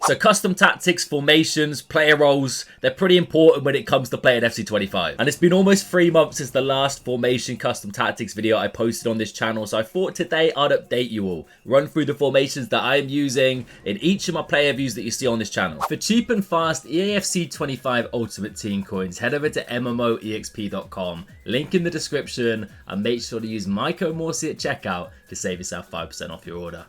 So custom tactics, formations, player roles, they're pretty important when it comes to playing FC 25. And it's been almost 3 months since the last formation custom tactics video I posted on this channel. So I thought today I'd update you all, run through the formations that I'm using in each of my player views that you see on this channel. For cheap and fast EAFC 25 Ultimate Team coins, head over to MMOEXP.com, link in the description, and make sure to use my code Morsey at checkout to save yourself 5% off your order.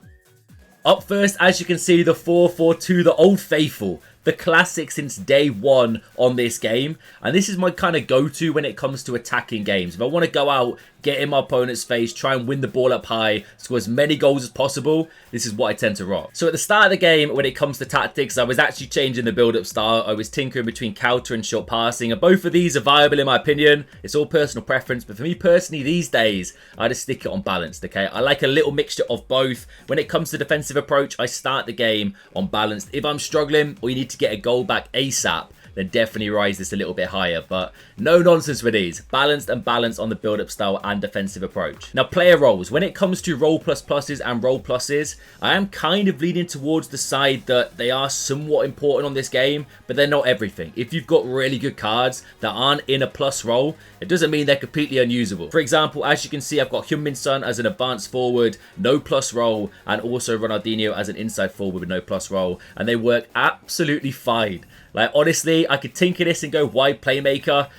Up first, as you can see, the 4-4-2, the old faithful, the classic since day one on this game. And this is my kind of go-to when it comes to attacking games. If I want to go out, get in my opponent's face, try and win the ball up high, score as many goals as possible, this is what I tend to rock. So at the start of the game, when it comes to tactics, I was actually changing the build-up style. I was tinkering between counter and short passing, and both of these are viable in my opinion. It's all personal preference, but for me personally these days, I just stick it on balanced, okay? I like a little mixture of both. When it comes to defensive approach, I start the game on balanced. If I'm struggling or you need to get a goal back ASAP, then definitely rise this a little bit higher. But no nonsense with these. Balanced and balanced on the build-up style and defensive approach. Now, player roles. When it comes to role plus pluses and role pluses, I am kind of leaning towards the side that they are somewhat important on this game, but they're not everything. If you've got really good cards that aren't in a plus role, it doesn't mean they're completely unusable. For example, as you can see, I've got Heung-min Son as an advanced forward, no plus role, and also Ronaldinho as an inside forward with no plus role, and they work absolutely fine. Like, honestly, I could tinker this and go wide playmaker.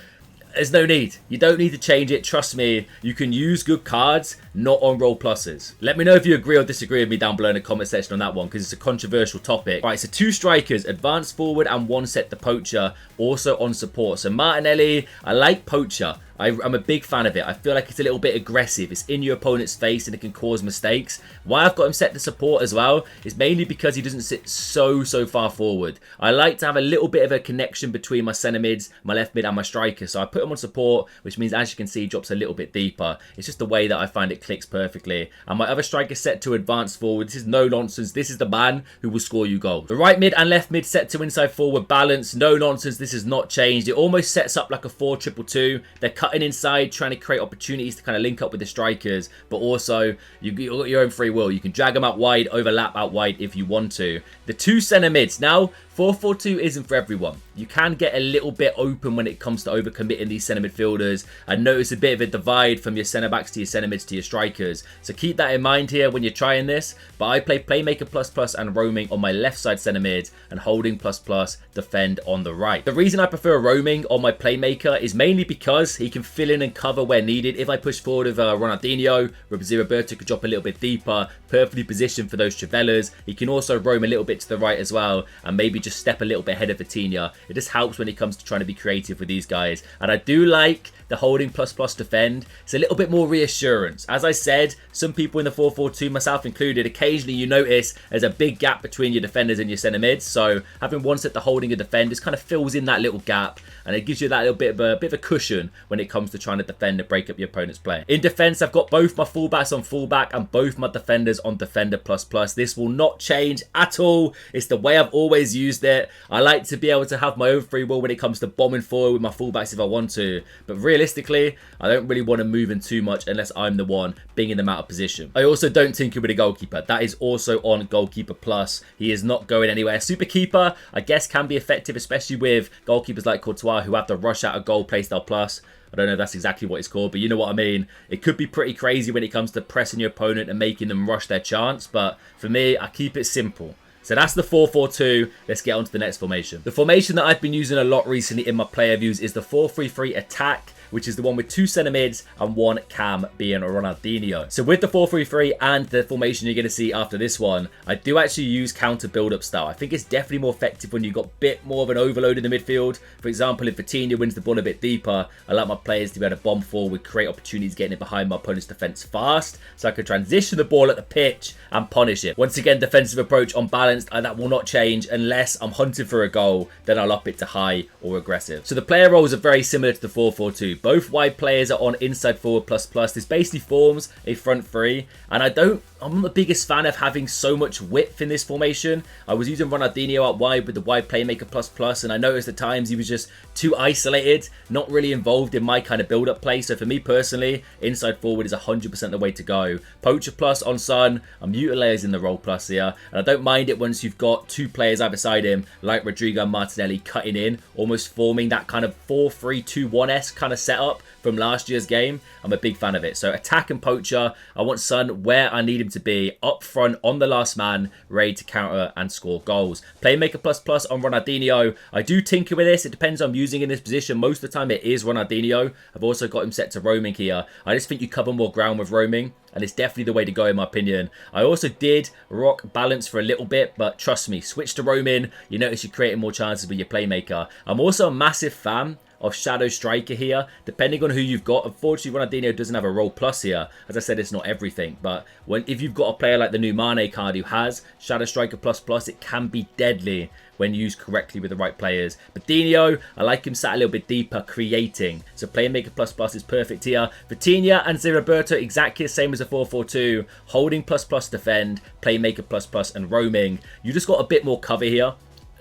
There's no need. You don't need to change it. Trust me, you can use good cards, not on role pluses. Let me know if you agree or disagree with me down below in the comment section on that one, because it's a controversial topic. Right, so 2 strikers, advanced forward and 1 set the poacher, also on support. So Martinelli, I like poacher. I'm a big fan of it. I feel like it's a little bit aggressive. It's in your opponent's face and it can cause mistakes. Why I've got him set to support as well is mainly because he doesn't sit so far forward. I like to have a little bit of a connection between my centre mids, my left mid and my striker. So I put him on support, which means, as you can see, he drops a little bit deeper. It's just the way that I find it clicks perfectly. And my other striker set to advanced forward. This is no nonsense. This is the man who will score you goals. The right mid and left mid set to inside forward balance. No nonsense. This has not changed. It almost sets up like a 4-2-2. They're cutting inside, trying to create opportunities to kind of link up with the strikers, but also you got your own free will. You can drag them out wide, overlap out wide if you want to. The 2 centre mids. Now, 4-4-2 isn't for everyone. You can get a little bit open when it comes to overcommitting these centre midfielders and notice a bit of a divide from your centre backs to your centre mids to your strikers. So keep that in mind here when you're trying this. But I play playmaker plus and roaming on my left side centre mids and holding plus defend on the right. The reason I prefer roaming on my playmaker is mainly because he can fill in and cover where needed. If I push forward with Ronaldinho, Roberto could drop a little bit deeper, perfectly positioned for those Trivellas. He can also roam a little bit to the right as well and maybe just step a little bit ahead of Vitinha. It just helps when it comes to trying to be creative with these guys. And I do like the holding plus defend. It's a little bit more reassurance. As I said, some people in the 4-4-2, myself included, occasionally you notice there's a big gap between your defenders and your centre mids. So having one set the holding and defend just kind of fills in that little gap, and it gives you that little bit of a cushion when it comes to trying to defend and break up your opponent's play. In defence, I've got both my fullbacks on fullback and both my defenders on defender plus. This will not change at all. It's the way I've always used it. I like to be able to have my own free will when it comes to bombing forward with my fullbacks if I want to, but realistically, I don't really want to move in too much unless I'm the one binging them out of position. I also don't tinker with a goalkeeper. That is also on goalkeeper plus. He is not going anywhere. Super keeper, I guess, can be effective, especially with goalkeepers like Courtois who have to rush out a goal playstyle plus. I don't know if that's exactly what it's called, but you know what I mean. It could be pretty crazy when it comes to pressing your opponent and making them rush their chance, but for me, I keep it simple. So that's the 4-4-2. Let's get on to the next formation. The formation that I've been using a lot recently in my player views is the 4-3-3 attack, which is the one with 2 centre mids and 1 cam being Ronaldinho. So with the 4-3-3 and the formation you're going to see after this one, I do actually use counter build-up style. I think it's definitely more effective when you've got a bit more of an overload in the midfield. For example, if Vitinha wins the ball a bit deeper, I like my players to be able to bomb forward, create opportunities getting it behind my opponent's defence fast, so I can transition the ball at the pitch and punish it. Once again, defensive approach on balanced, and that will not change unless I'm hunting for a goal, then I'll up it to high or aggressive. So the player roles are very similar to the 4-4-2. Both wide players are on inside forward plus plus. This basically forms a front three, and I'm not the biggest fan of having so much width in this formation. I was using Ronaldinho out wide with the wide playmaker plus plus, and I noticed at times he was just too isolated, not really involved in my kind of build-up play. So for me personally, inside forward is 100% the way to go. Poacher plus on Son. I'm utilising the role plus here, and I don't mind it once you've got two players either side him, like Rodrigo and Martinelli, cutting in, almost forming that kind of 4-3-2-1-esque kind of setup from last year's game. I'm a big fan of it. So attack and poacher, I want Son where I need him to be, up front on the last man, ready to counter and score goals. Playmaker plus plus on Ronaldinho. I do tinker with this. It depends on using in this position. Most of the time it is Ronaldinho. I've also got him set to roaming here. I just think you cover more ground with roaming, and it's definitely the way to go in my opinion. I also did rock balance for a little bit, but trust me, switch to roaming. You notice you're creating more chances with your playmaker. I'm also a massive fan of Shadow Striker here, depending on who you've got. Unfortunately, Ronaldinho doesn't have a role plus here. As I said, it's not everything, but if you've got a player like the new Mane card who has Shadow Striker plus plus, it can be deadly when used correctly with the right players. But Dino, I like him sat a little bit deeper, creating. So Playmaker plus plus is perfect here. Vitinha and Zeriberto, exactly the same as a 4-4-2. Holding plus plus defend, Playmaker plus plus and roaming. You just got a bit more cover here.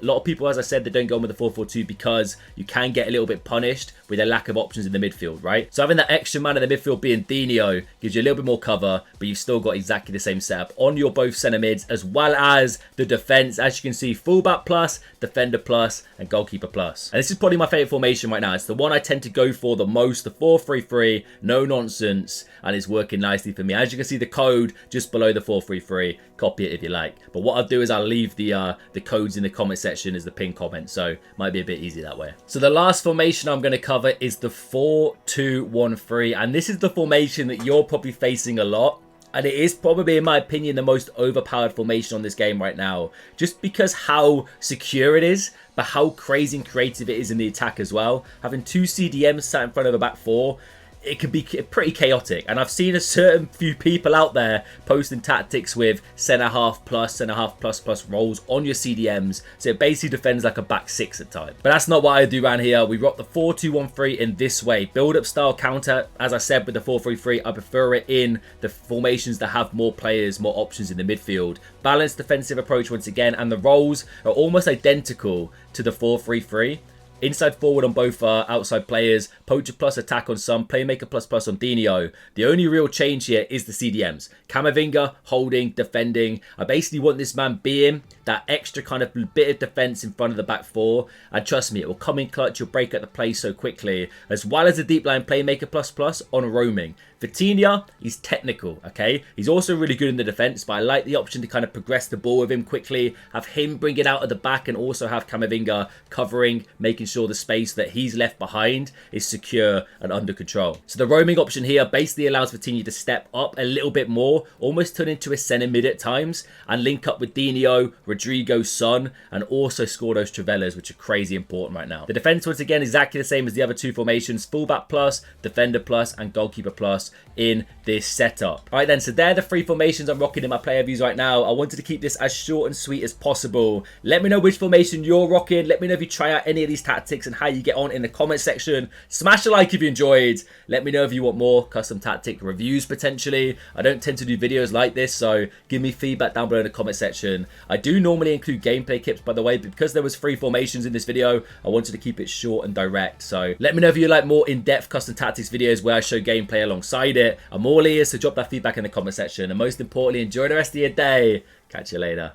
A lot of people, as I said, they don't go on with the 4-4-2 because you can get a little bit punished with a lack of options in the midfield, right? So having that extra man in the midfield being Dino gives you a little bit more cover, but you've still got exactly the same setup on your both centre mids, as well as the defence. As you can see, fullback plus, defender plus, and goalkeeper plus. And this is probably my favourite formation right now. It's the one I tend to go for the most, the 4-3-3, no nonsense, and it's working nicely for me. As you can see, the code just below the 4-3-3. Copy it if you like. But what I'll do is I'll leave the codes in the comment section as the pinned comment, so might be a bit easy that way. So the last formation I'm going to cover is the 4-2-1-3, and this is the formation that you're probably facing a lot. And it is probably, in my opinion, the most overpowered formation on this game right now. Just because how secure it is, but how crazy and creative it is in the attack as well. Having two CDMs sat in front of a back four, it can be pretty chaotic. And I've seen a certain few people out there posting tactics with centre-half plus roles on your CDMs. So it basically defends like a back six at times. But that's not what I do around here. We rock the 4-2-1-3 in this way. Build-up style counter. As I said with the 4-3-3, I prefer it in the formations that have more players, more options in the midfield. Balanced defensive approach once again. And the roles are almost identical to the 4-3-3. Inside forward on both outside players, poacher plus attack on some, playmaker plus plus on Dino. The only real change here is the CDMs. Camavinga, holding, defending. I basically want this man being that extra kind of bit of defense in front of the back four. And trust me, it will come in clutch. You'll break up the play so quickly. As well as the deep line playmaker plus plus on roaming. Vitinha, he's technical, okay? He's also really good in the defense, but I like the option to kind of progress the ball with him quickly, have him bring it out at the back, and also have Camavinga covering, making sure the space that he's left behind is secure and under control. So the roaming option here basically allows Vitinha to step up a little bit more, almost turn into a centre mid at times, and link up with Dino, Rodrigo, Son, and also score those Travellas, which are crazy important right now. The defense, once again, exactly the same as the other two formations, fullback plus, defender plus, and goalkeeper plus in this setup. All right then, so they're the three formations I'm rocking in my player views right now. I wanted to keep this as short and sweet as possible. Let me know which formation you're rocking. Let me know if you try out any of these tactics and how you get on in the comment section. Smash a like if you enjoyed. Let me know if you want more custom tactic reviews potentially. I don't tend to do videos like this, so give me feedback down below in the comment section. I do normally include gameplay clips, by the way, but because there was three formations in this video, I wanted to keep it short and direct. So let me know if you like more in-depth custom tactics videos where I show gameplay alongside it. I'm all ears, so drop that feedback in the comment section. And most importantly, enjoy the rest of your day. Catch you later.